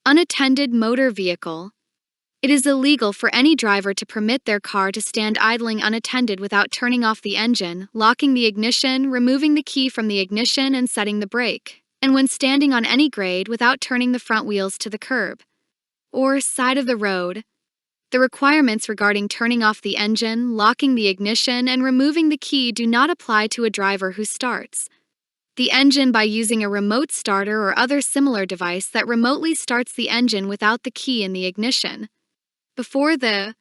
Unattended motor vehicle. It is illegal for any driver to permit their car to stand idling unattended without turning off the engine, locking the ignition, removing the key from the ignition, and setting the brake, and when standing on any grade without turning the front wheels to the curb or side of the road. The requirements regarding turning off the engine, locking the ignition, and removing the key do not apply to a driver who starts the engine by using a remote starter or other similar device that remotely starts the engine without the key in the ignition. Before the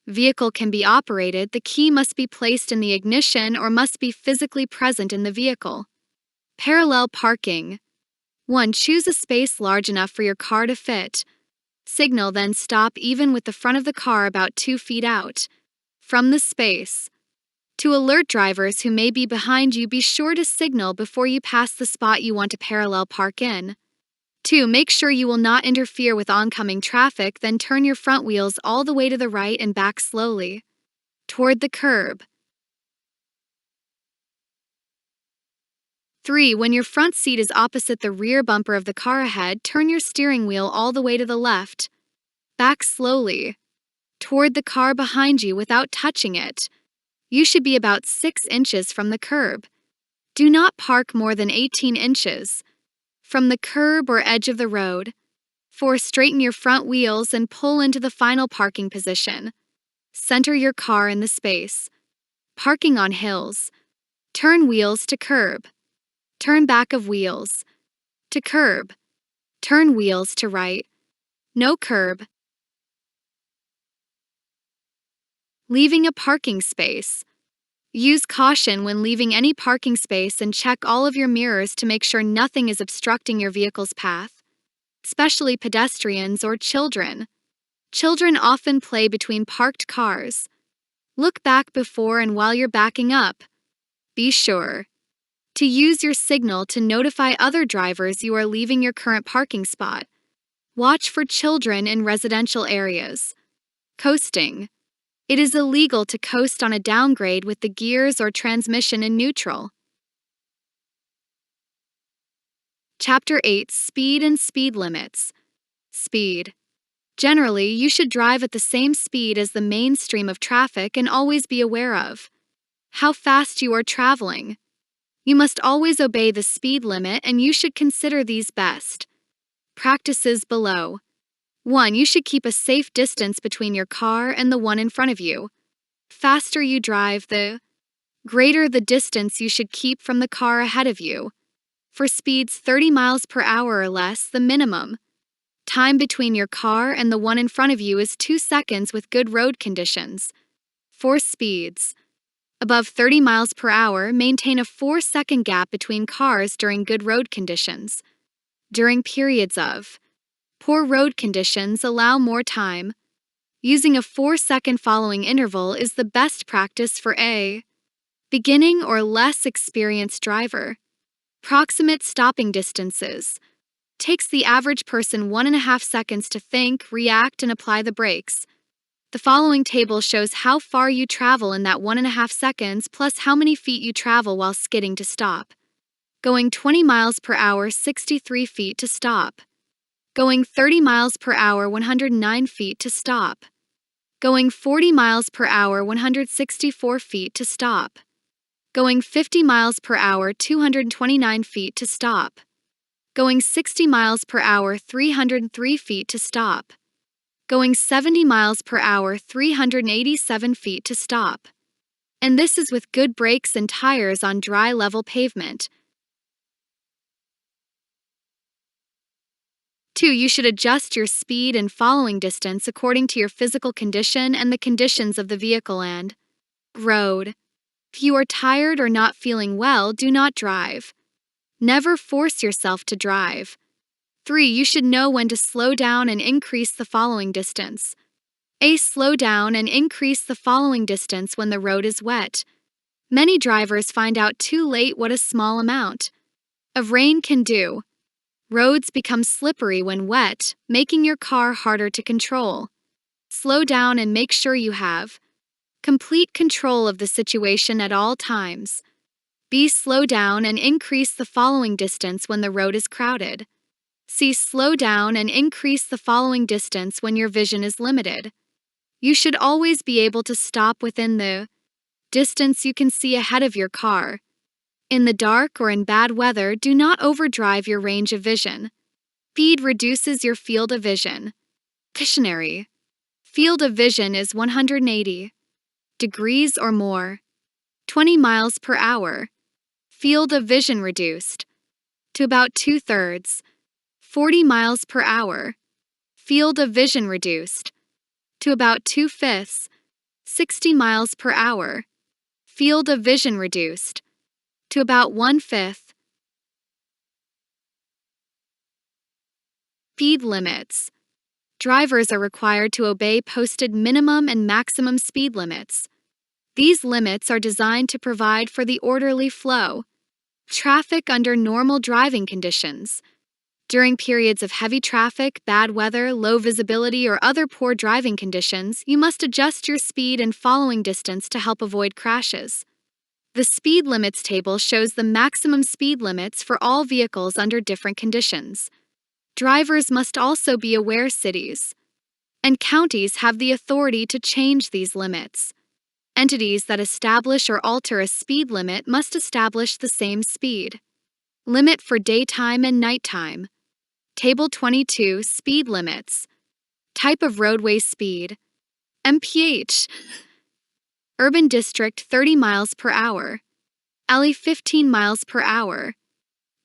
vehicle can be operated, the key must be placed in the ignition or must be physically present in the vehicle. Parallel parking. 1. Choose a space large enough for your car to fit. Signal, then stop even with the front of the car about 2 feet out from the space. To alert drivers who may be behind you, be sure to signal before you pass the spot you want to parallel park in. 2. Make sure you will not interfere with oncoming traffic, then turn your front wheels all the way to the right and back slowly toward the curb. 3. When your front seat is opposite the rear bumper of the car ahead, turn your steering wheel all the way to the left. Back slowly toward the car behind you without touching it. You should be about 6 inches from the curb. Do not park more than 18 inches from the curb or edge of the road. 4. Straighten your front wheels and pull into the final parking position. Center your car in the space. Parking on hills. Turn wheels to curb. Turn back of wheels to curb. Turn wheels to right. No curb. Leaving a parking space. Use caution when leaving any parking space and check all of your mirrors to make sure nothing is obstructing your vehicle's path, especially pedestrians or children. Children often play between parked cars. Look back before and while you're backing up. Be sure to use your signal to notify other drivers you are leaving your current parking spot. Watch for children in residential areas. Coasting. It is illegal to coast on a downgrade with the gears or transmission in neutral. Chapter 8. Speed and speed limits. Speed. Generally, you should drive at the same speed as the main stream of traffic and always be aware of how fast you are traveling. You must always obey the speed limit, and you should consider these best practices below. 1. You should keep a safe distance between your car and the one in front of you. Faster you drive, the greater the distance you should keep from the car ahead of you. For speeds 30 miles per hour or less, the minimum time between your car and the one in front of you is 2 seconds with good road conditions. For speeds above 30 miles per hour, maintain a 4-second gap between cars during good road conditions. During periods of poor road conditions, allow more time. Using a 4-second following interval is the best practice for a beginning or less experienced driver. Proximate stopping distances. Takes the average person 1.5 seconds to think, react, and apply the brakes. The following table shows how far you travel in that 1.5 seconds plus how many feet you travel while skidding to stop. Going 20 miles per hour, 63 feet to stop. Going 30 miles per hour, 109 feet to stop. Going 40 miles per hour, 164 feet to stop. Going 50 miles per hour, 229 feet to stop. Going 60 miles per hour, 303 feet to stop. Going 70 miles per hour, 387 feet to stop. And this is with good brakes and tires on dry level pavement. 2. You should adjust your speed and following distance according to your physical condition and the conditions of the vehicle and road. If you are tired or not feeling well, do not drive. Never force yourself to drive. 3. You should know when to slow down and increase the following distance. A. Slow down and increase the following distance when the road is wet. Many drivers find out too late what a small amount of rain can do. Roads become slippery when wet, making your car harder to control. Slow down and make sure you have complete control of the situation at all times. B. Slow down and increase the following distance when the road is crowded. See, slow down and increase the following distance when your vision is limited. You should always be able to stop within the distance you can see ahead of your car. In the dark or in bad weather, do not overdrive your range of vision. Speed reduces your field of vision. Dictionary. Field of vision is 180 degrees or more. 20 miles per hour. Field of vision reduced to about 2/3. 40 miles per hour. Field of vision reduced to about 2/5. 60 miles per hour. Field of vision reduced to about 1/5. Speed limits. Drivers are required to obey posted minimum and maximum speed limits. These limits are designed to provide for the orderly flow of traffic under normal driving conditions. During periods of heavy traffic, bad weather, low visibility, or other poor driving conditions, you must adjust your speed and following distance to help avoid crashes. The speed limits table shows the maximum speed limits for all vehicles under different conditions. Drivers must also be aware cities and counties have the authority to change these limits. Entities that establish or alter a speed limit must establish the same speed limit for daytime and nighttime. Table 22, speed limits. Type of roadway speed. MPH. Urban district 30 miles per hour. Alley 15 miles per hour.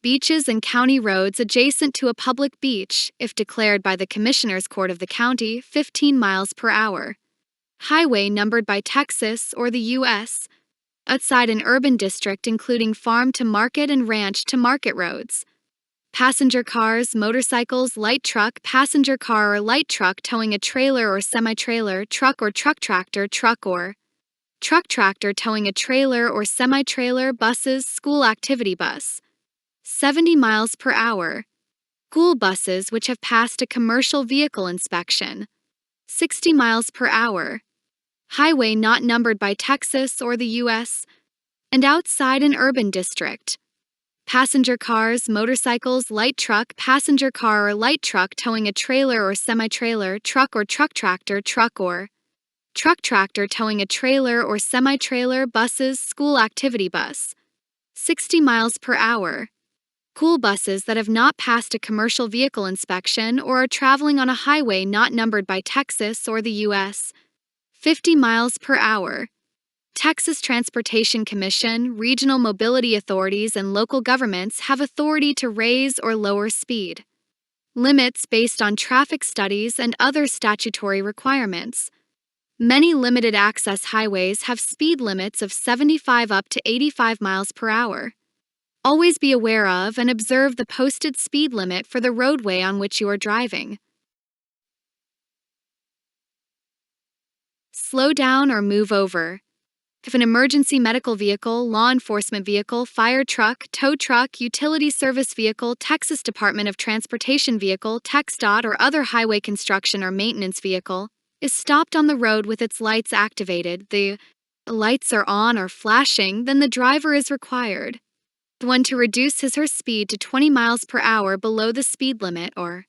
Beaches and county roads adjacent to a public beach, if declared by the Commissioner's Court of the county, 15 miles per hour. Highway numbered by Texas or the U.S. outside an urban district including farm to market and ranch to market roads. Passenger cars, motorcycles, light truck, passenger car or light truck towing a trailer or semi-trailer, truck or truck tractor, truck or truck tractor towing a trailer or semi-trailer, buses, school activity bus. 70 miles per hour. School buses which have passed a commercial vehicle inspection. 60 miles per hour. Highway not numbered by Texas or the U.S. and outside an urban district. Passenger cars, motorcycles, light truck, passenger car or light truck towing a trailer or semi-trailer, truck or truck tractor, truck or truck tractor towing a trailer or semi-trailer, buses, school activity bus. 60 miles per hour. School buses that have not passed a commercial vehicle inspection or are traveling on a highway not numbered by Texas or the U.S. 50 miles per hour. Texas Transportation Commission, regional mobility authorities, and local governments have authority to raise or lower speed limits based on traffic studies and other statutory requirements. Many limited access highways have speed limits of 75 up to 85 miles per hour. Always be aware of and observe the posted speed limit for the roadway on which you are driving. Slow down or move over. If an emergency medical vehicle, law enforcement vehicle, fire truck, tow truck, utility service vehicle, Texas Department of Transportation vehicle, TxDOT, or other highway construction or maintenance vehicle is stopped on the road with its lights activated, the lights are on or flashing, then the driver is required to reduce his or her speed to 20 miles per hour below the speed limit or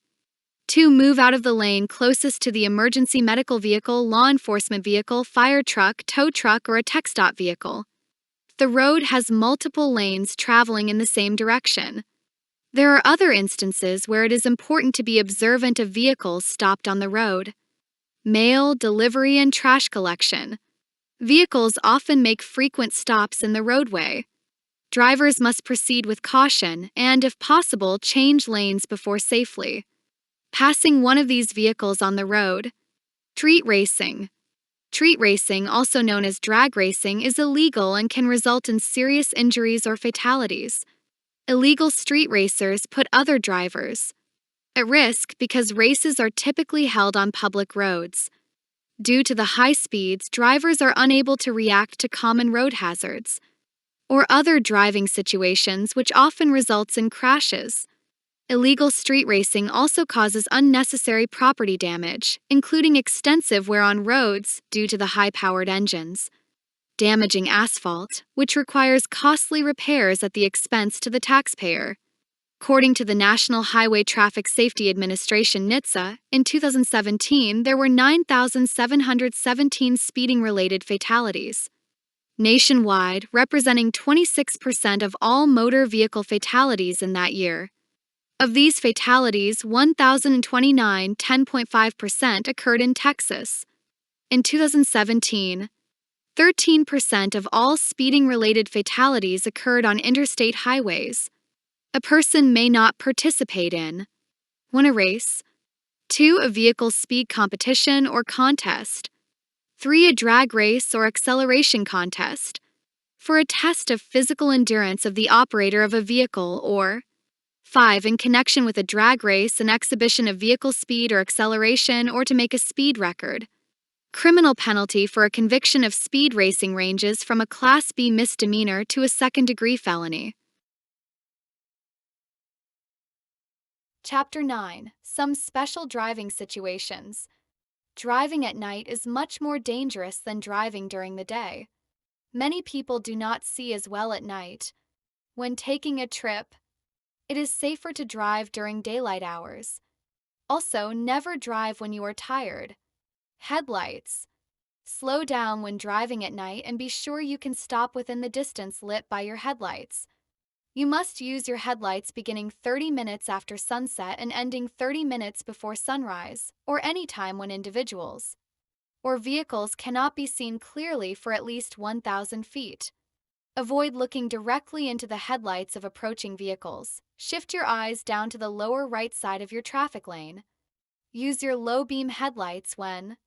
2. Move out of the lane closest to the emergency medical vehicle, law enforcement vehicle, fire truck, tow truck, or a TxDOT vehicle. The road has multiple lanes traveling in the same direction. There are other instances where it is important to be observant of vehicles stopped on the road. Mail, delivery, and trash collection. Vehicles often make frequent stops in the roadway. Drivers must proceed with caution and, if possible, change lanes before safely passing one of these vehicles on the road. Street racing. Street racing, also known as drag racing, is illegal and can result in serious injuries or fatalities. Illegal street racers put other drivers at risk because races are typically held on public roads. Due to the high speeds, drivers are unable to react to common road hazards or other driving situations, which often results in crashes. Illegal street racing also causes unnecessary property damage, including extensive wear on roads due to the high-powered engines, damaging asphalt, which requires costly repairs at the expense to the taxpayer. According to the National Highway Traffic Safety Administration (NHTSA), in 2017 there were 9,717 speeding-related fatalities. Nationwide, representing 26% of all motor vehicle fatalities in that year. Of these fatalities, 1,029, 10.5%, occurred in Texas. In 2017, 13% of all speeding-related fatalities occurred on interstate highways. A person may not participate in 1. A race, 2. A vehicle speed competition or contest, 3. A drag race or acceleration contest, for a test of physical endurance of the operator of a vehicle, or 5. In connection with a drag race, an exhibition of vehicle speed or acceleration, or to make a speed record. Criminal penalty for a conviction of speed racing ranges from a Class B misdemeanor to a second-degree felony. Chapter 9. Some special driving situations. Driving at night is much more dangerous than driving during the day. Many people do not see as well at night. When taking a trip, it is safer to drive during daylight hours. Also, never drive when you are tired. Headlights. Slow down when driving at night and be sure you can stop within the distance lit by your headlights. You must use your headlights beginning 30 minutes after sunset and ending 30 minutes before sunrise, or any time when individuals or vehicles cannot be seen clearly for at least 1,000 feet. Avoid looking directly into the headlights of approaching vehicles. Shift your eyes down to the lower right side of your traffic lane. Use your low-beam headlights when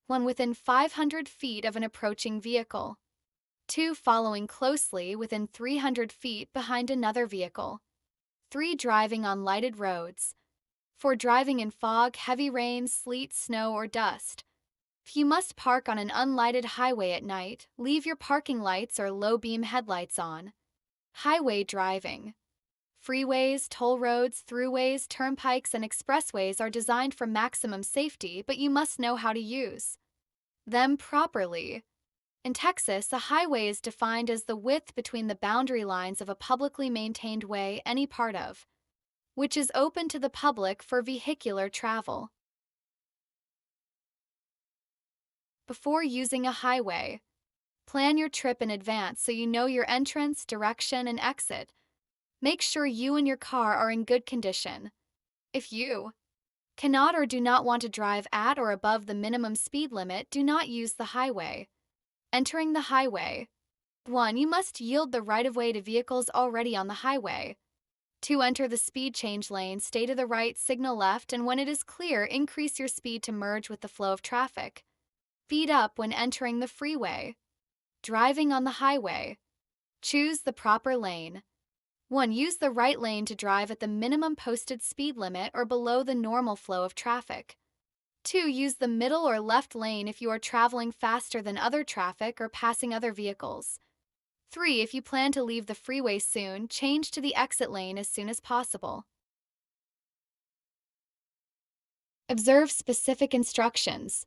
within 500 feet of an approaching vehicle. 2. Following closely within 300 feet behind another vehicle. 3. Driving on lighted roads. 4. Driving in fog, heavy rain, sleet, snow, or dust. If you must park on an unlighted highway at night, leave your parking lights or low-beam headlights on. Highway driving. Freeways, toll roads, throughways, turnpikes, and expressways are designed for maximum safety, but you must know how to use them properly. In Texas, a highway is defined as the width between the boundary lines of a publicly maintained way any part of, which is open to the public for vehicular travel. Before using a highway, plan your trip in advance so you know your entrance, direction, and exit. Make sure you and your car are in good condition. If you cannot or do not want to drive at or above the minimum speed limit, do not use the highway. Entering the highway. 1. You must yield the right-of-way to vehicles already on the highway. 2. Enter the speed change lane, stay to the right, signal left, and when it is clear, increase your speed to merge with the flow of traffic. Speed up when entering the freeway. Driving on the highway. Choose the proper lane. 1. Use the right lane to drive at the minimum posted speed limit or below the normal flow of traffic. 2. Use the middle or left lane if you are traveling faster than other traffic or passing other vehicles. 3. If you plan to leave the freeway soon, change to the exit lane as soon as possible. Observe specific instructions.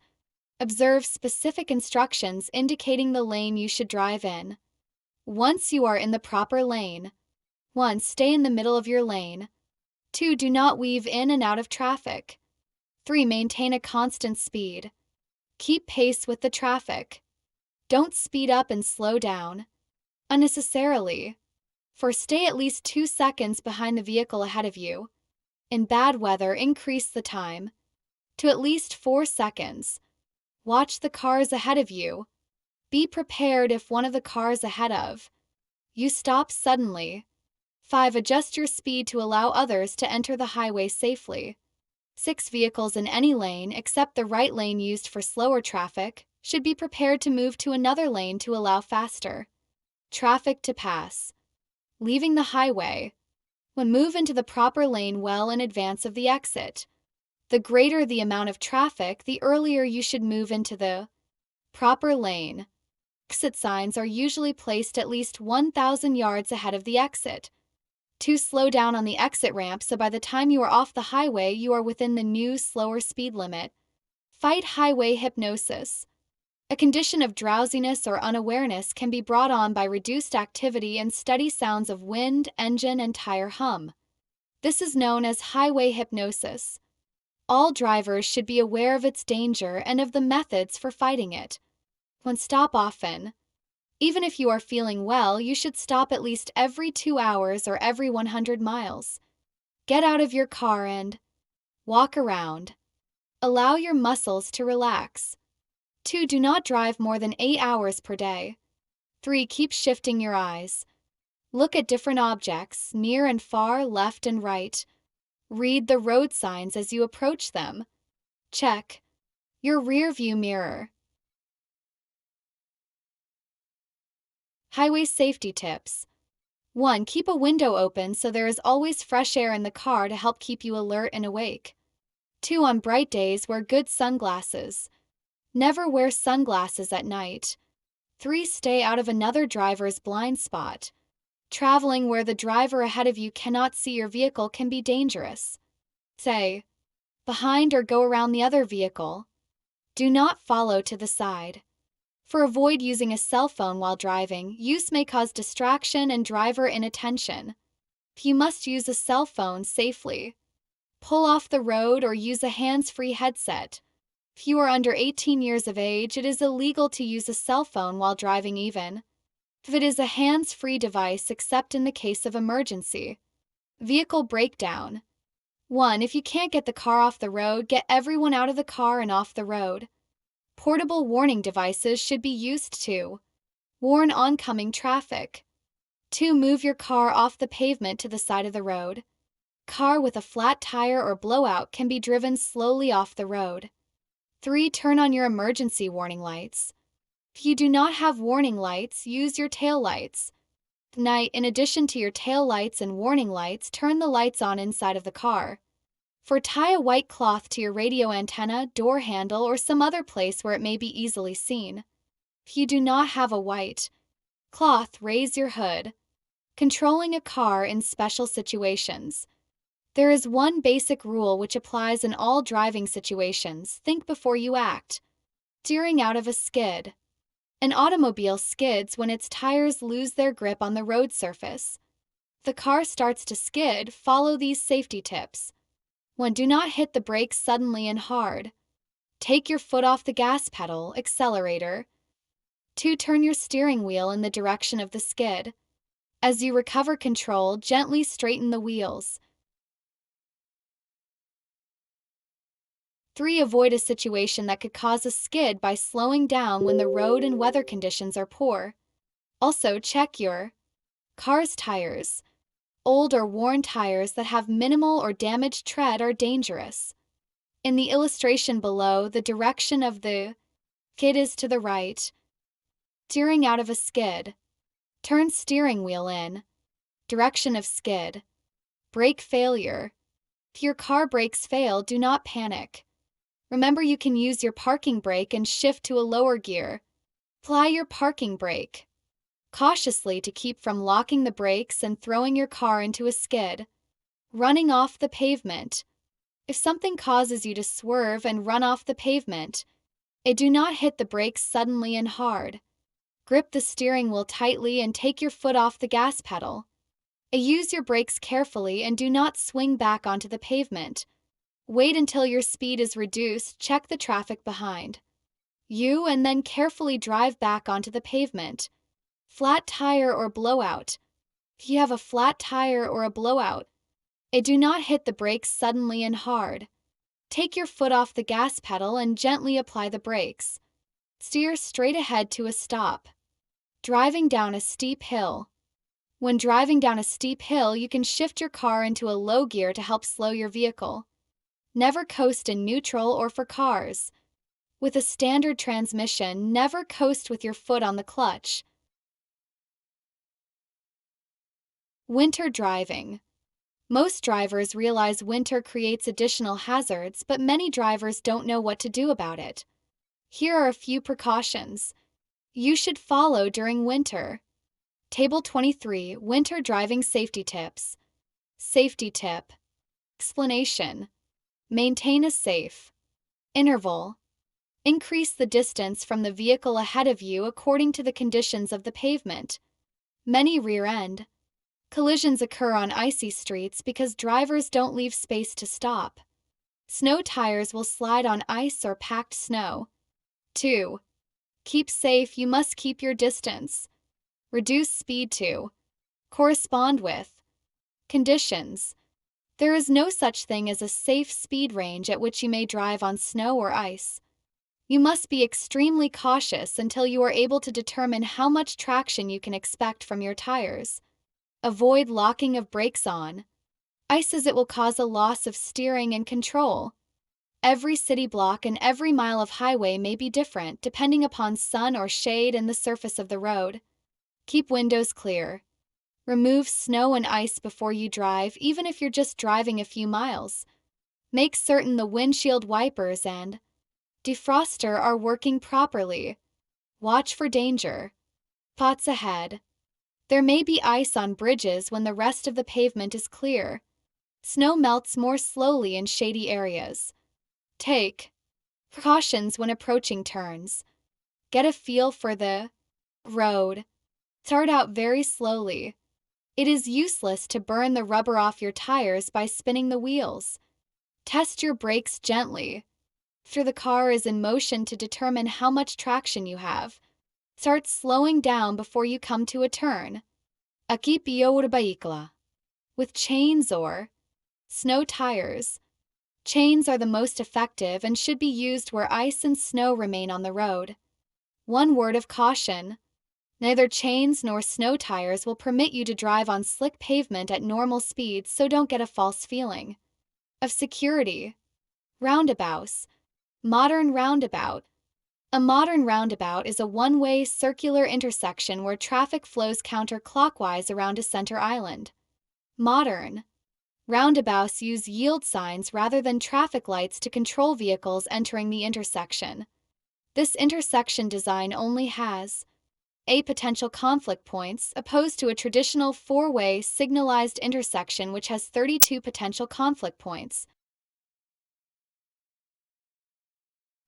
Observe specific instructions indicating the lane you should drive in. Once you are in the proper lane, 1. Stay in the middle of your lane. 2. Do not weave in and out of traffic. 3. Maintain a constant speed. Keep pace with the traffic. Don't speed up and slow down unnecessarily. 4. Stay at least 2 seconds behind the vehicle ahead of you. In bad weather, increase the time to at least 4 seconds. Watch the cars ahead of you. Be prepared if one of the cars ahead of you stops suddenly. 5. Adjust your speed to allow others to enter the highway safely. 6. Vehicles in any lane, except the right lane used for slower traffic, should be prepared to move to another lane to allow faster traffic to pass. Leaving the highway. When move into the proper lane well in advance of the exit. The greater the amount of traffic, the earlier you should move into the proper lane. Exit signs are usually placed at least 1,000 yards ahead of the exit. 2. Slow down on the exit ramp so by the time you are off the highway, you are within the new, slower speed limit. Fight highway hypnosis. A condition of drowsiness or unawareness can be brought on by reduced activity and steady sounds of wind, engine, and tire hum. This is known as highway hypnosis. All drivers should be aware of its danger and of the methods for fighting it. 1. Stop often. Even if you are feeling well, you should stop at least every 2 hours or every 100 miles. Get out of your car and walk around. Allow your muscles to relax. 2. Do not drive more than 8 hours per day. 3. Keep shifting your eyes. Look at different objects, near and far, left and right. Read the road signs as you approach them. Check your rear view mirror. Highway safety tips. 1. Keep a window open so there is always fresh air in the car to help keep you alert and awake. 2. On bright days, wear good sunglasses. Never wear sunglasses at night. 3. Stay out of another driver's blind spot. Traveling where the driver ahead of you cannot see your vehicle can be dangerous. Stay behind or go around the other vehicle. Do not follow to the side. Avoid using a cell phone while driving. Use may cause distraction and driver inattention. You must use a cell phone safely. Pull off the road or use a hands-free headset. If you are under 18 years of age, it is illegal to use a cell phone while driving even if it is a hands-free device except in the case of emergency. Vehicle breakdown. 1. If you can't get the car off the road, get everyone out of the car and off the road. Portable warning devices should be used to warn oncoming traffic. 2. Move your car off the pavement to the side of the road. Car with a flat tire or blowout can be driven slowly off the road. 3. Turn on your emergency warning lights. If you do not have warning lights, use your tail lights. At night, in addition to your tail lights and warning lights, turn the lights on inside of the car. Tie a white cloth to your radio antenna, door handle, or some other place where it may be easily seen. If you do not have a white cloth, raise your hood. Controlling a car in special situations. There is one basic rule which applies in all driving situations: think before you act. Steering out of a skid. An automobile skids when its tires lose their grip on the road surface. If the car starts to skid, follow these safety tips. 1. Do not hit the brakes suddenly and hard. Take your foot off the gas pedal, accelerator. 2. Turn your steering wheel in the direction of the skid. As you recover control, gently straighten the wheels. 3. Avoid a situation that could cause a skid by slowing down when the road and weather conditions are poor. Also, check your car's tires. Old or worn tires that have minimal or damaged tread are dangerous. In the illustration below, the direction of the skid is to the right. Steering out of a skid. Turn steering wheel in. Direction of skid. Brake failure. If your car brakes fail, do not panic. Remember, you can use your parking brake and shift to a lower gear. Apply your parking brake cautiously to keep from locking the brakes and throwing your car into a skid. Running off the pavement. If something causes you to swerve and run off the pavement, do not hit the brakes suddenly and hard. Grip the steering wheel tightly and take your foot off the gas pedal. Use your brakes carefully and do not swing back onto the pavement. Wait until your speed is reduced, check the traffic behind you, and then carefully drive back onto the pavement. Flat tire or blowout. If you have a flat tire or a blowout, do not hit the brakes suddenly and hard. Take your foot off the gas pedal and gently apply the brakes. Steer straight ahead to a stop. Driving down a steep hill. When driving down a steep hill, you can shift your car into a low gear to help slow your vehicle. Never coast in neutral or for cars. With a standard transmission, never coast with your foot on the clutch. Winter driving. Most drivers realize winter creates additional hazards, but many drivers don't know what to do about it. Here are a few precautions you should follow during winter. Table 23, Winter Driving Safety Tips. Safety tip. Explanation. Maintain a safe interval. Increase the distance from the vehicle ahead of you according to the conditions of the pavement. Many rear-end Collisions occur on icy streets because drivers don't leave space to stop. Snow tires will slide on ice or packed snow. 2. Keep safe, you must keep your distance. Reduce speed to correspond with conditions. There is no such thing as a safe speed range at which you may drive on snow or ice. You must be extremely cautious until you are able to determine how much traction you can expect from your tires. Avoid locking of brakes on ice as it will cause a loss of steering and control. Every city block and every mile of highway may be different depending upon sun or shade and the surface of the road. Keep windows clear. Remove snow and ice before you drive, even if you're just driving a few miles. Make certain the windshield wipers and defroster are working properly. Watch for danger. Spots ahead. There may be ice on bridges when the rest of the pavement is clear. Snow melts more slowly in shady areas. Take precautions when approaching turns. Get a feel for the road. Start out very slowly. It is useless to burn the rubber off your tires by spinning the wheels. Test your brakes gently after the car is in motion to determine how much traction you have. Start slowing down before you come to a turn. Equipio vehicle. With chains or snow tires. Chains are the most effective and should be used where ice and snow remain on the road. One word of caution. Neither chains nor snow tires will permit you to drive on slick pavement at normal speeds, so don't get a false feeling of security. Roundabouts. Modern roundabout. A modern roundabout is a one-way circular intersection where traffic flows counterclockwise around a center island. Modern roundabouts use yield signs rather than traffic lights to control vehicles entering the intersection. This intersection design only has potential conflict points, opposed to a traditional four-way signalized intersection which has 32 potential conflict points.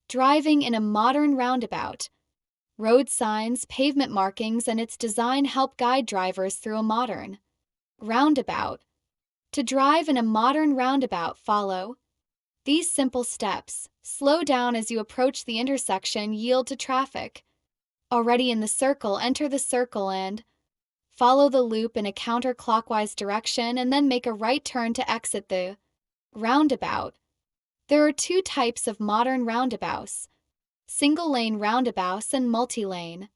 Driving in a modern roundabout. Road signs, pavement markings, and its design help guide drivers through a modern roundabout. To drive in a modern roundabout, follow these simple steps. Slow down as you approach the intersection, yield to traffic. Already in the circle, enter the circle and follow the loop in a counterclockwise direction and then make a right turn to exit the roundabout. There are two types of modern roundabouts: single-lane roundabouts and multi-lane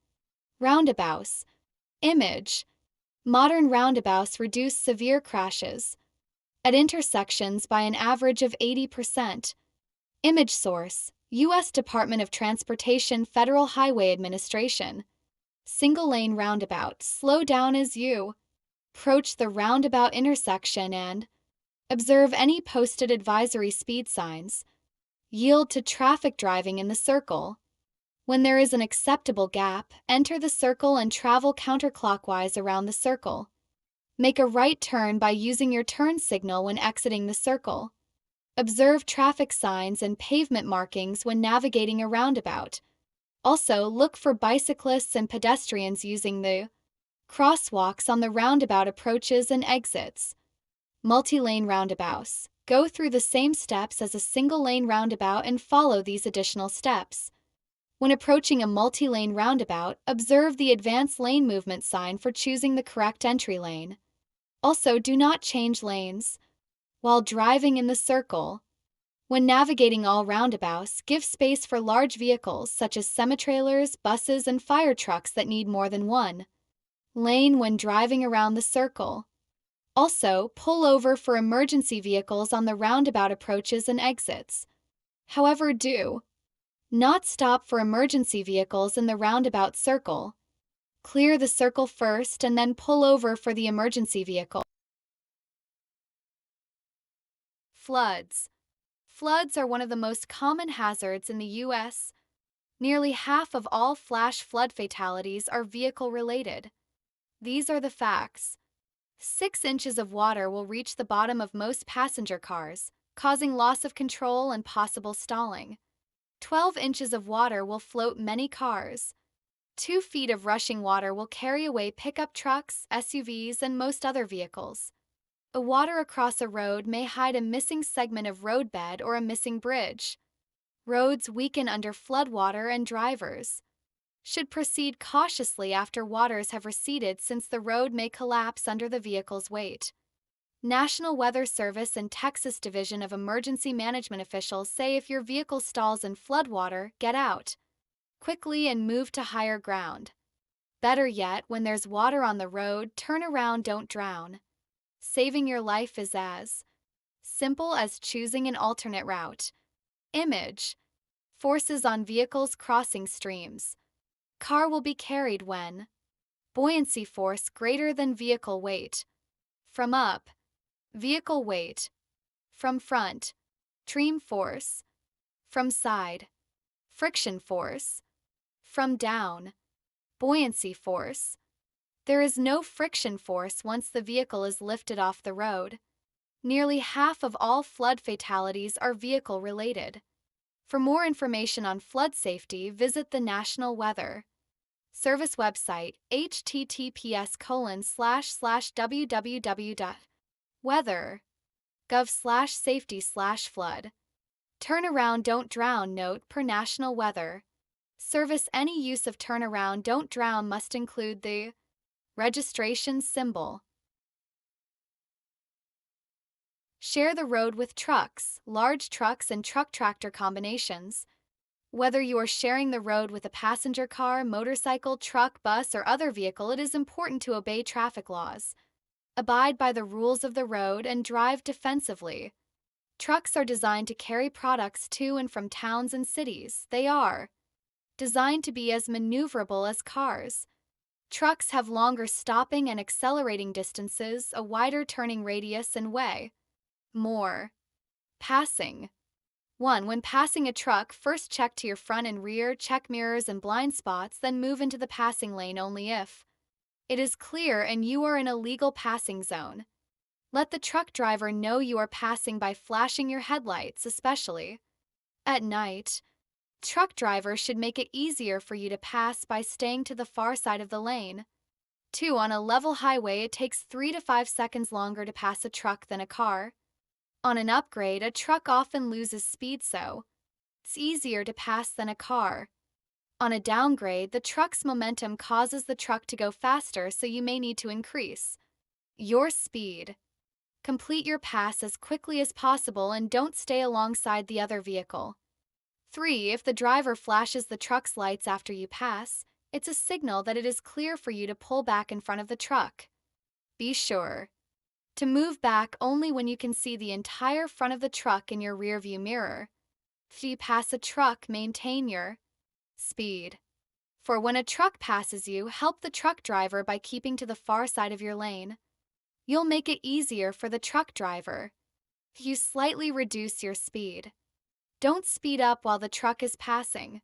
roundabouts. Image. Modern roundabouts reduce severe crashes at intersections by an average of 80%. Image source: U.S. Department of Transportation, Federal Highway Administration. Single-lane roundabout. Slow down as you approach the roundabout intersection and observe any posted advisory speed signs. Yield to traffic driving in the circle. When there is an acceptable gap, enter the circle and travel counterclockwise around the circle. Make a right turn by using your turn signal when exiting the circle. Observe traffic signs and pavement markings when navigating a roundabout. Also, look for bicyclists and pedestrians using the crosswalks on the roundabout approaches and exits. Multi-lane roundabouts. Go through the same steps as a single-lane roundabout and follow these additional steps. When approaching a multi-lane roundabout, observe the advance lane movement sign for choosing the correct entry lane. Also, do not change lanes while driving in the circle. When navigating all roundabouts, give space for large vehicles such as semi-trailers, buses, and fire trucks that need more than one lane when driving around the circle. Also, pull over for emergency vehicles on the roundabout approaches and exits. However, do not stop for emergency vehicles in the roundabout circle. Clear the circle first and then pull over for the emergency vehicle. Floods. Floods are one of the most common hazards in the U.S. Nearly half of all flash flood fatalities are vehicle-related. These are the facts. 6 inches of water will reach the bottom of most passenger cars, causing loss of control and possible stalling. 12 inches of water will float many cars. 2 feet of rushing water will carry away pickup trucks, SUVs, and most other vehicles. A water across a road may hide a missing segment of roadbed or a missing bridge. Roads weaken under floodwater, and drivers should proceed cautiously after waters have receded, since the road may collapse under the vehicle's weight. National Weather Service and Texas Division of Emergency Management officials say if your vehicle stalls in floodwater, get out quickly and move to higher ground. Better yet, when there's water on the road, turn around, don't drown. Saving your life is as simple as choosing an alternate route. Image: forces on vehicles crossing streams. Car will be carried when buoyancy force greater than vehicle weight. From up, vehicle weight. From front, stream force. From side, friction force. From down, buoyancy force. There is no friction force once the vehicle is lifted off the road. Nearly half of all flood fatalities are vehicle-related. For more information on flood safety, visit the National Weather Service website, https://www.weather.gov/safety/flood. Turn around, don't drown note per National Weather Service. Any use of turn around, don't drown must include the registration symbol. Share the road with trucks, large trucks, and truck-tractor combinations. Whether you are sharing the road with a passenger car, motorcycle, truck, bus, or other vehicle, it is important to obey traffic laws. Abide by the rules of the road and drive defensively. Trucks are designed to carry products to and from towns and cities. They are designed to be as maneuverable as cars. Trucks have longer stopping and accelerating distances, a wider turning radius, and weigh more. Passing. 1. When passing a truck, first check to your front and rear, check mirrors and blind spots, then move into the passing lane only if it is clear and you are in a legal passing zone. Let the truck driver know you are passing by flashing your headlights, especially at night. Truck drivers should make it easier for you to pass by staying to the far side of the lane. 2. On a level highway, it takes 3 to 5 seconds longer to pass a truck than a car. On an upgrade, a truck often loses speed, so it's easier to pass than a car. On a downgrade, the truck's momentum causes the truck to go faster, so you may need to increase your speed. Complete your pass as quickly as possible and don't stay alongside the other vehicle. 3. If the driver flashes the truck's lights after you pass, it's a signal that it is clear for you to pull back in front of the truck. Be sure to move back only when you can see the entire front of the truck in your rearview mirror. If you pass a truck, maintain your speed. For when a truck passes you, help the truck driver by keeping to the far side of your lane. You'll make it easier for the truck driver if you slightly reduce your speed. Don't speed up while the truck is passing.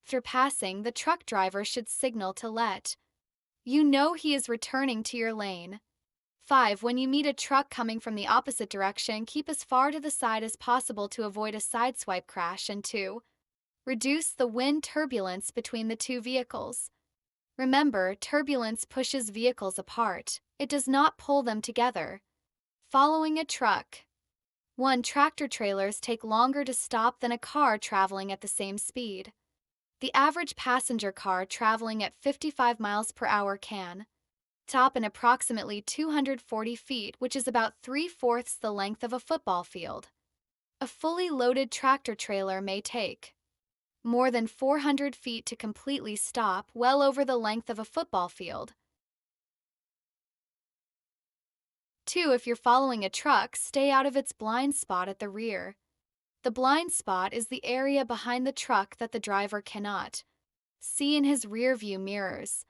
After passing, the truck driver should signal to let you know he is returning to your lane. 5. When you meet a truck coming from the opposite direction, keep as far to the side as possible to avoid a sideswipe crash. And 2. Reduce the wind turbulence between the two vehicles. Remember, turbulence pushes vehicles apart. It does not pull them together. Following a truck. 1. Tractor trailers take longer to stop than a car traveling at the same speed. The average passenger car traveling at 55 miles per hour can stop in approximately 240 feet, which is about 3/4 the length of a football field. A fully loaded tractor trailer may take more than 400 feet to completely stop, well over the length of a football field. 2. If you're following a truck, stay out of its blind spot at the rear. The blind spot is the area behind the truck that the driver cannot see in his rearview mirrors.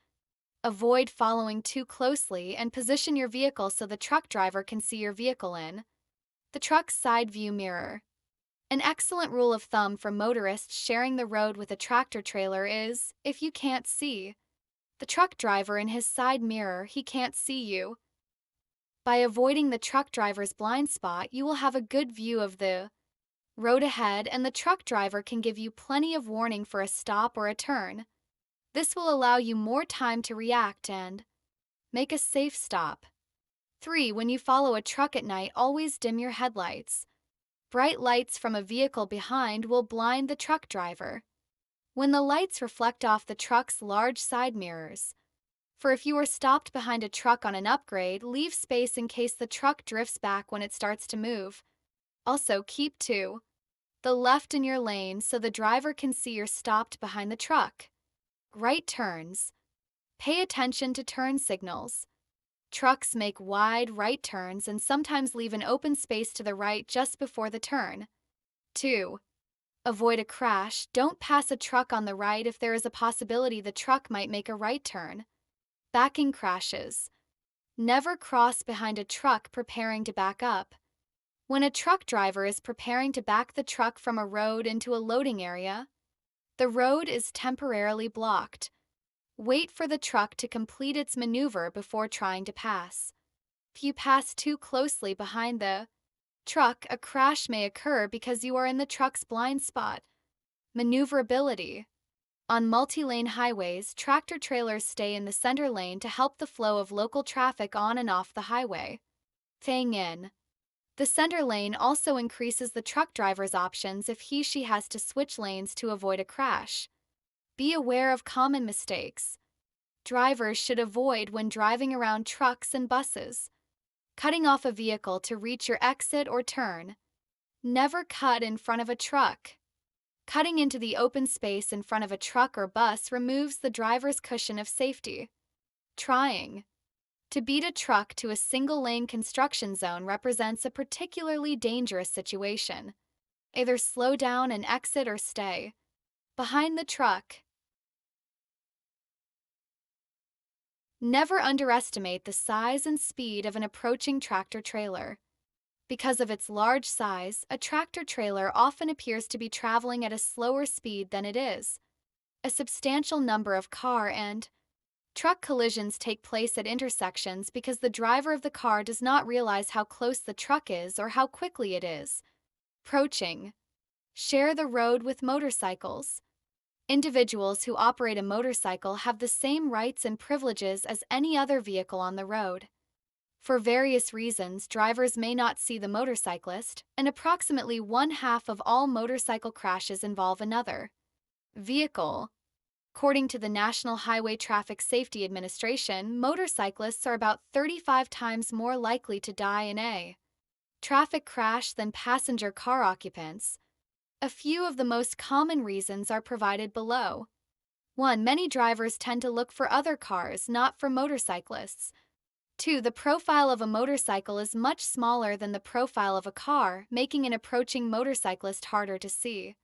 Avoid following too closely and position your vehicle so the truck driver can see your vehicle in the truck's side view mirror. An excellent rule of thumb for motorists sharing the road with a tractor trailer is, if you can't see the truck driver in his side mirror, he can't see you. By avoiding the truck driver's blind spot, you will have a good view of the road ahead, and the truck driver can give you plenty of warning for a stop or a turn. This will allow you more time to react and make a safe stop. 3. When you follow a truck at night, always dim your headlights. Bright lights from a vehicle behind will blind the truck driver when the lights reflect off the truck's large side mirrors. For if you are stopped behind a truck on an upgrade, leave space in case the truck drifts back when it starts to move. Also, keep to the left in your lane so the driver can see you're stopped behind the truck. Right turns. Pay attention to turn signals. Trucks make wide right turns and sometimes leave an open space to the right just before the turn. 2. Avoid a crash. Don't pass a truck on the right if there is a possibility the truck might make a right turn. Backing crashes. Never cross behind a truck preparing to back up. When a truck driver is preparing to back the truck from a road into a loading area, the road is temporarily blocked. Wait for the truck to complete its maneuver before trying to pass. If you pass too closely behind the truck, a crash may occur because you are in the truck's blind spot. Maneuverability. On multi-lane highways, tractor-trailers stay in the center lane to help the flow of local traffic on and off the highway. Staying in the center lane also increases the truck driver's options if he/she has to switch lanes to avoid a crash. Be aware of common mistakes drivers should avoid when driving around trucks and buses. Cutting off a vehicle to reach your exit or turn. Never cut in front of a truck. Cutting into the open space in front of a truck or bus removes the driver's cushion of safety. Trying to beat a truck to a single-lane construction zone represents a particularly dangerous situation. Either slow down and exit or stay behind the truck. Never underestimate the size and speed of an approaching tractor-trailer. Because of its large size, a tractor-trailer often appears to be traveling at a slower speed than it is. A substantial number of car and truck collisions take place at intersections because the driver of the car does not realize how close the truck is or how quickly it is approaching. Share the road with motorcycles. Individuals who operate a motorcycle have the same rights and privileges as any other vehicle on the road. For various reasons, drivers may not see the motorcyclist, and approximately 1/2 of all motorcycle crashes involve another vehicle. According to the National Highway Traffic Safety Administration, motorcyclists are about 35 times more likely to die in a traffic crash than passenger car occupants. A few of the most common reasons are provided below. 1. Many drivers tend to look for other cars, not for motorcyclists. 2. The profile of a motorcycle is much smaller than the profile of a car, making an approaching motorcyclist harder to see.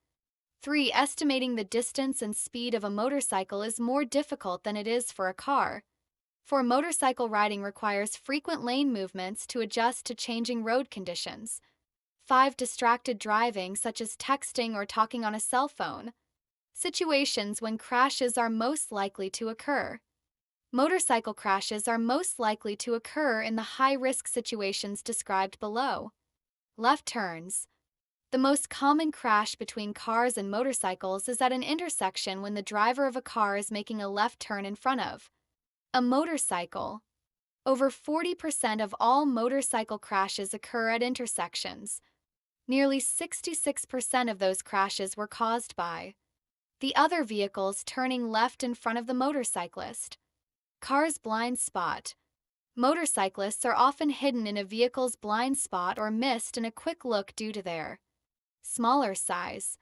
3. Estimating the distance and speed of a motorcycle is more difficult than it is for a car. 4. Motorcycle riding requires frequent lane movements to adjust to changing road conditions. 5. Distracted driving, such as texting or talking on a cell phone. Situations when crashes are most likely to occur. Motorcycle crashes are most likely to occur in the high-risk situations described below. Left turns. The most common crash between cars and motorcycles is at an intersection when the driver of a car is making a left turn in front of a motorcycle. Over 40% of all motorcycle crashes occur at intersections. Nearly 66% of those crashes were caused by the other vehicles turning left in front of the motorcyclist. Car's blind spot. Motorcyclists are often hidden in a vehicle's blind spot or missed in a quick look due to their smaller size.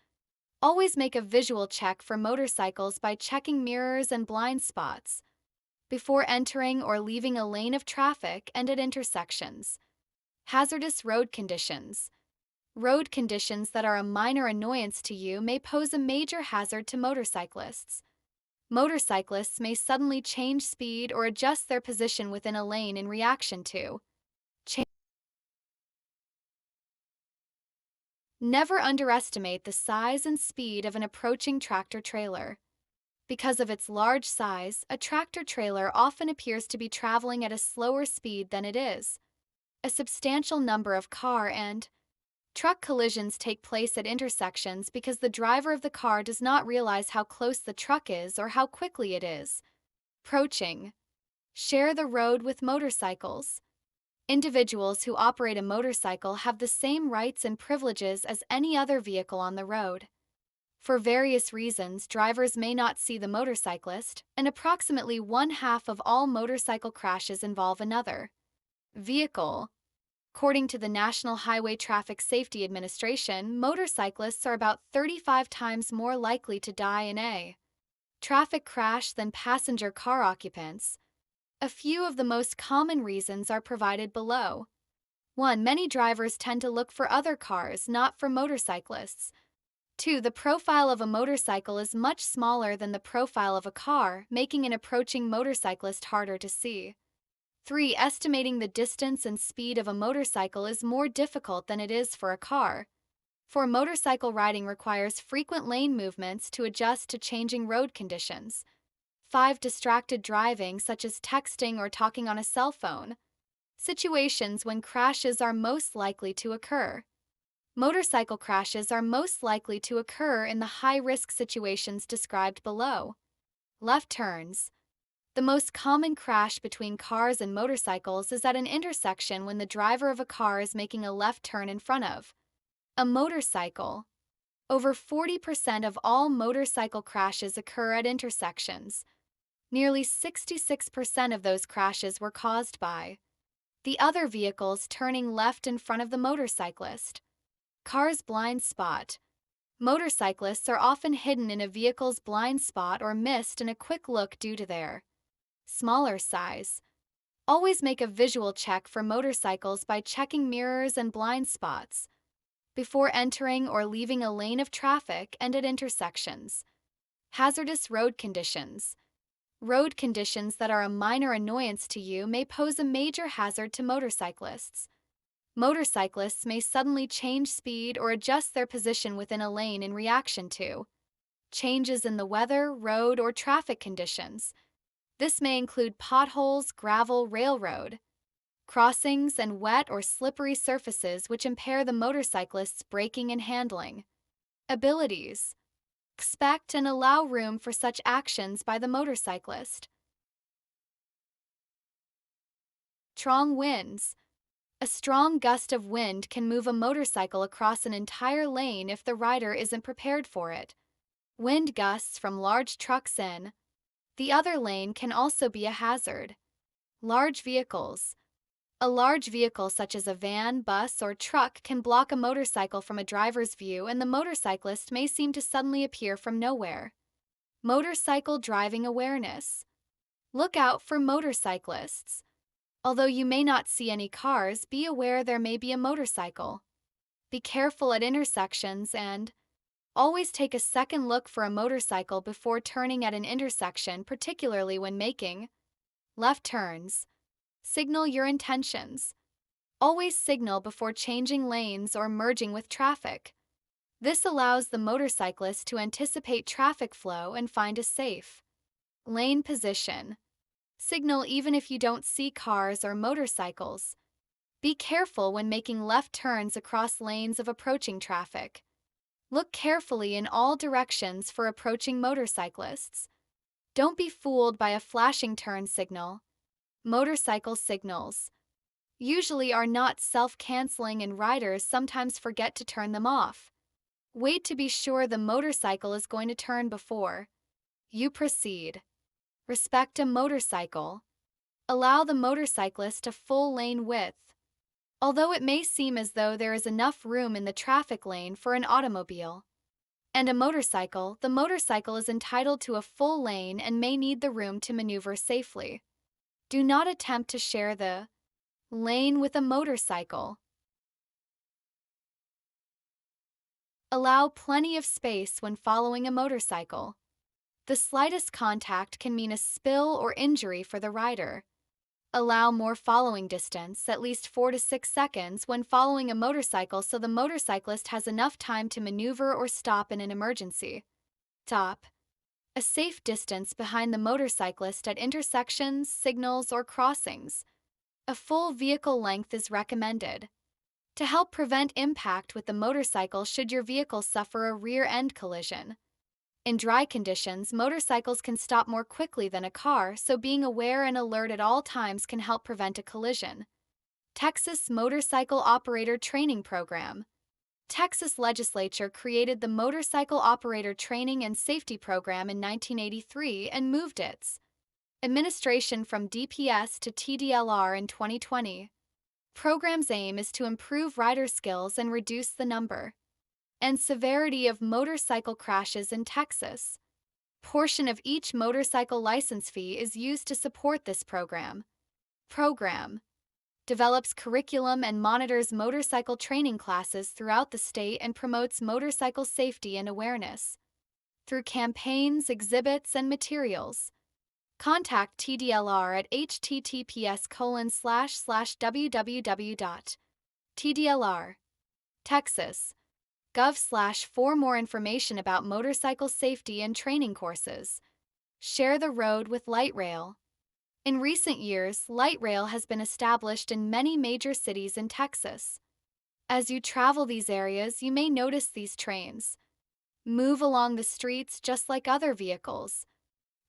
Always make a visual check for motorcycles by checking mirrors and blind spots before entering or leaving a lane of traffic and at intersections. Hazardous road conditions. Road conditions that are a minor annoyance to you may pose a major hazard to motorcyclists. Motorcyclists may suddenly change speed or adjust their position within a lane in reaction to change. Never underestimate the size and speed of an approaching tractor-trailer. Because of its large size, a tractor-trailer often appears to be traveling at a slower speed than it is. A substantial number of car and Truck collisions take place at intersections because the driver of the car does not realize how close the truck is or how quickly it is approaching. Share the road with motorcycles. Individuals who operate a motorcycle have the same rights and privileges as any other vehicle on the road. For various reasons, drivers may not see the motorcyclist, and approximately one half of all motorcycle crashes involve another vehicle. According to the National Highway Traffic Safety Administration, motorcyclists are about 35 times more likely to die in a traffic crash than passenger car occupants. A few of the most common reasons are provided below. 1. Many drivers tend to look for other cars, not for motorcyclists. 2. The profile of a motorcycle is much smaller than the profile of a car, making an approaching motorcyclist harder to see. 3. Estimating the distance and speed of a motorcycle is more difficult than it is for a car. 4. Motorcycle riding requires frequent lane movements to adjust to changing road conditions. 5. Distracted driving, such as texting or talking on a cell phone. Situations when crashes are most likely to occur. Motorcycle crashes are most likely to occur in the high-risk situations described below. Left turns. The most common crash between cars and motorcycles is at an intersection when the driver of a car is making a left turn in front of a motorcycle. Over 40% of all motorcycle crashes occur at intersections. Nearly 66% of those crashes were caused by the other vehicles turning left in front of the motorcyclist. Car's blind spot. Motorcyclists are often hidden in a vehicle's blind spot or missed in a quick look due to their smaller size. Always make a visual check for motorcycles by checking mirrors and blind spots before entering or leaving a lane of traffic and at intersections. Hazardous road conditions. Road conditions that are a minor annoyance to you may pose a major hazard to motorcyclists. Motorcyclists may suddenly change speed or adjust their position within a lane in reaction to changes in the weather, road, or traffic conditions. This may include potholes, gravel, railroad crossings, and wet or slippery surfaces which impair the motorcyclist's braking and handling abilities. Expect and allow room for such actions by the motorcyclist. Strong winds. A strong gust of wind can move a motorcycle across an entire lane if the rider isn't prepared for it. Wind gusts from large trucks in the other lane can also be a hazard. Large vehicles. A large vehicle such as a van, bus, or truck can block a motorcycle from a driver's view, and the motorcyclist may seem to suddenly appear from nowhere. Motorcycle driving awareness. Look out for motorcyclists. Although you may not see any cars, be aware there may be a motorcycle. Be careful at intersections and always take a second look for a motorcycle before turning at an intersection, particularly when making left turns. Signal your intentions. Always signal before changing lanes or merging with traffic. This allows the motorcyclist to anticipate traffic flow and find a safe lane position. Signal even if you don't see cars or motorcycles. Be careful when making left turns across lanes of approaching traffic. Look carefully in all directions for approaching motorcyclists. Don't be fooled by a flashing turn signal. Motorcycle signals usually are not self-canceling, and riders sometimes forget to turn them off. Wait to be sure the motorcycle is going to turn before you proceed. Respect a motorcycle. Allow the motorcyclist a full lane width. Although it may seem as though there is enough room in the traffic lane for an automobile and a motorcycle, the motorcycle is entitled to a full lane and may need the room to maneuver safely. Do not attempt to share the lane with a motorcycle. Allow plenty of space when following a motorcycle. The slightest contact can mean a spill or injury for the rider. Allow more following distance, at least 4 to 6 seconds, when following a motorcycle so the motorcyclist has enough time to maneuver or stop in an emergency. Stop. A safe distance behind the motorcyclist at intersections, signals, or crossings. A full vehicle length is recommended. to help prevent impact with the motorcycle should your vehicle suffer a rear-end collision. In dry conditions, motorcycles can stop more quickly than a car, so being aware and alert at all times can help prevent a collision. Texas Motorcycle Operator Training Program. Texas legislature created the Motorcycle Operator Training and Safety Program in 1983 and moved its administration from DPS to TDLR in 2020. Program's aim is to improve rider skills and reduce the number and severity of motorcycle crashes in Texas. Portion of each motorcycle license fee is used to support this program. Program develops curriculum and monitors motorcycle training classes throughout the state and promotes motorcycle safety and awareness through campaigns, exhibits, and materials. Contact TDLR at https://www.tdlr.texas.gov/ for more information about motorcycle safety and training courses. Share the road with light rail. In recent years, light rail has been established in many major cities in Texas. As you travel these areas, you may notice these trains move along the streets just like other vehicles.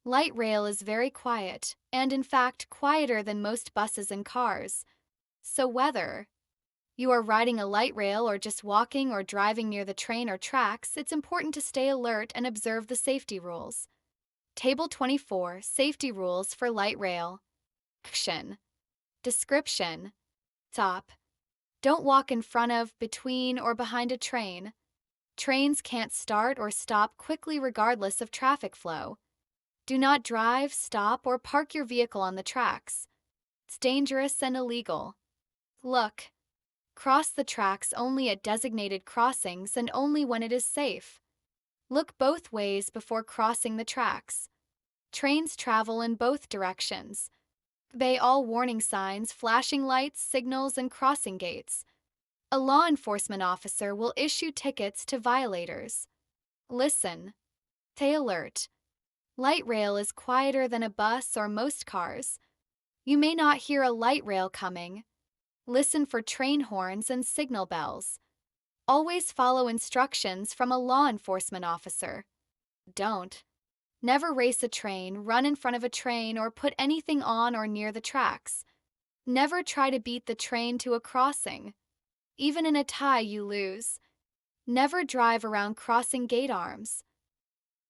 Light rail is very quiet, and in fact, quieter than most buses and cars. So whether you are riding a light rail or just walking or driving near the train or tracks, it's important to stay alert and observe the safety rules. Table 24, Safety Rules for Light Rail. Action. Description. Stop. Don't walk in front of, between, or behind a train. Trains can't start or stop quickly regardless of traffic flow. Do not drive, stop, or park your vehicle on the tracks. It's dangerous and illegal. Look. Cross the tracks only at designated crossings and only when it is safe. Look both ways before crossing the tracks. Trains travel in both directions. Obey all warning signs, flashing lights, signals, and crossing gates. A law enforcement officer will issue tickets to violators. Listen. Stay alert. Light rail is quieter than a bus or most cars. You may not hear a light rail coming. Listen for train horns and signal bells. Always follow instructions from a law enforcement officer. Don't. Never race a train, run in front of a train, or put anything on or near the tracks. Never try to beat the train to a crossing. Even in a tie, you lose. Never drive around crossing gate arms.